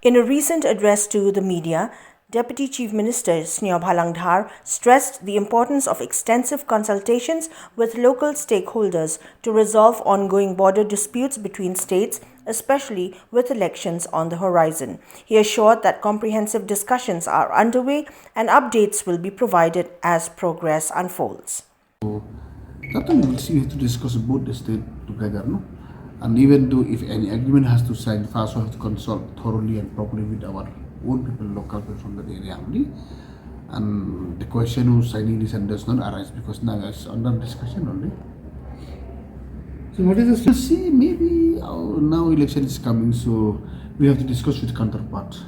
In a recent address to the media, Deputy Chief Minister Sniawbhalang Dhar stressed the importance of extensive consultations with local stakeholders to resolve ongoing border disputes between states, especially with elections on the horizon. He assured that comprehensive discussions are underway and updates will be provided as progress unfolds. Sometimes we will see, we have to discuss both the state together, no? And even though if any agreement has to sign, first we have to consult thoroughly and properly with our own people, local people from that area only. And the question of signing this and does not arise because now it's under discussion only. So what is So see, maybe now election is coming, so we have to discuss with counterparts.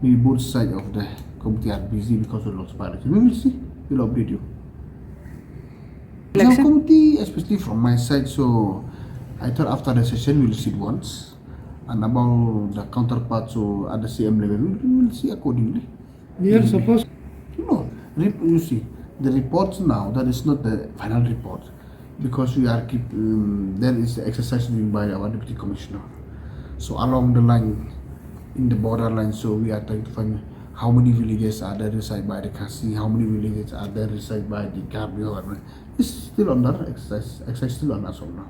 Maybe both sides of the committee are busy because of lost by election. We will see. We'll update you. Election committee, especially from my side, so I thought after the session we'll sit once, and about the counterparts so at the CM level we will see accordingly. We are supposed You see, the reports now, that is not the final report because we are there is the exercise doing by our deputy commissioner. So along the line, in the borderline, so we are trying to find how many villages are there reside by the Kasi, how many villages are there reside by the Garbio. It's still under exercise still on us all now.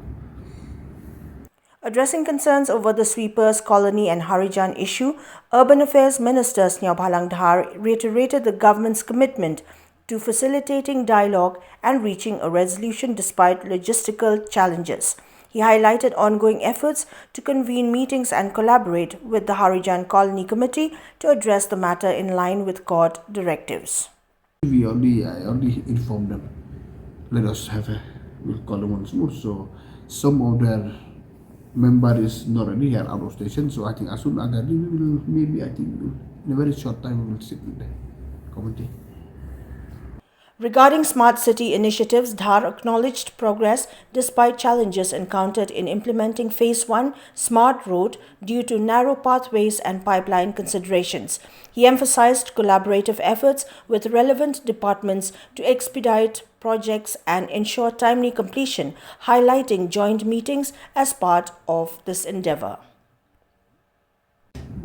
Addressing concerns over the sweepers, colony and Harijan issue, Urban Affairs Minister Sniawbhalang Dhar reiterated the government's commitment to facilitating dialogue and reaching a resolution despite logistical challenges. He highlighted ongoing efforts to convene meetings and collaborate with the Harijan Colony Committee to address the matter in line with court directives. I already informed them. Let us we'll call them once more. So some of their member is not already here out of station. So I think as soon as that we will in a very short time we will sit with the committee. Regarding smart city initiatives, Dhar acknowledged progress despite challenges encountered in implementing Phase 1 Smart Road due to narrow pathways and pipeline considerations. He emphasized collaborative efforts with relevant departments to expedite projects and ensure timely completion, highlighting joint meetings as part of this endeavor.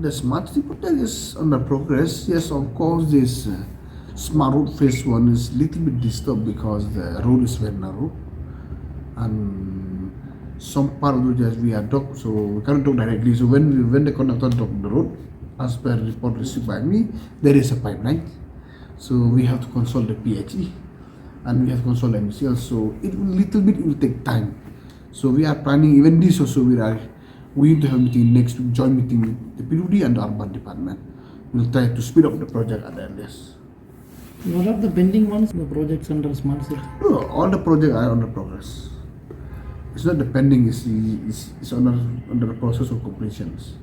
The smart city project is under progress. Yes, of course, this Smart Road Phase 1 is little bit disturbed because the road is very narrow and some part of the road we are docked, so we cannot talk directly. So when the conductor docked the road, as per report received by me, there is a pipeline. So we have to consult the PHE and we have to consult MCL. So it will take time. So we are planning even this also. We need to have a meeting next week, joint meeting with the PWD and the urban department. We'll try to speed up the project at the earliest. What are the pending ones, the projects under smart city? No, all the projects are under progress. It's not the pending, it's under the process of completions.